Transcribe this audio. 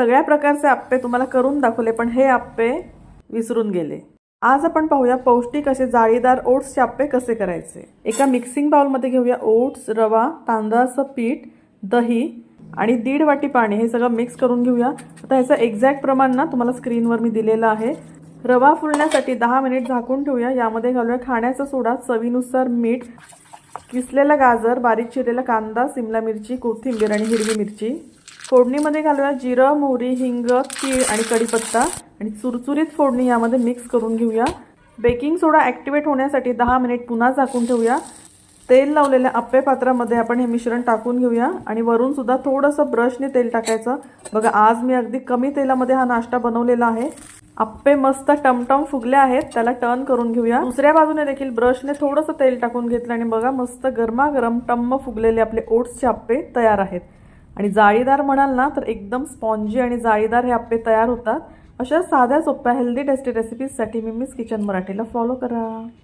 सगळ्या प्रकारचे आप्पे तुम्हाला करून दाखवले, पण हे आप्पे विसरून गेले. आज आपण पाहूया पौष्टिक असे जाळीदार ओट्सचे आप्पे कसे करायचे. एका मिक्सिंग बाउलमध्ये घेऊया ओट्स, रवा, तांदळाचं पीठ, दही आणि 1.5 वाटी पाणी हे सगळं मिक्स करून घेऊया. आता ह्याचं एक्झॅक्ट प्रमाण ना तुम्हाला स्क्रीनवर मी दिलेलं आहे. रवा फुलण्यासाठी 10 मिनिट झाकून ठेवूया. यामध्ये घालूया खाण्याचा सोडा, चवीनुसार मीठ, किसलेला गाजर, बारीक चिरलेला कांदा, सिमला मिरची, कोथिंबीर आणि हिरवी मिरची. फोडणीमध्ये घालूया जिरं, मोहरी, हिंग, तीळ आणि कढीपत्ता आणि चुरचुरीत फोडणी यामध्ये मिक्स करून घेऊया. बेकिंग सोडा ॲक्टिवेट होण्यासाठी 10 मिनिट पुन्हा झाकून ठेवूया. तेल लावलेल्या आप्पे पात्रामध्ये आपण हे मिश्रण टाकून घेऊया आणि वरून सुद्धा थोडंसं ब्रशने तेल टाकायचं. बघा, आज मी अगदी कमी तेलामध्ये हा नाश्ता बनवलेला आहे. आप्पे मस्त टमटम फुगले आहेत, त्याला टर्न करून घेऊया. दुसऱ्या बाजूने देखील ब्रशने थोडंसं तेल टाकून घेतलं आणि बघा मस्त गरमागरम टम्म फुगलेले आपले ओट्सचे आप्पे तयार आहेत. आणि जाळीदार म्हणाल ना तर एकदम स्पॉन्जी आणि जाळीदार हे आप्पे तयार होतात. अशा साध्या सोप्या हेल्दी टेस्टी रेसिपीजसाठी मिमीज किचन मराठीला फॉलो करा.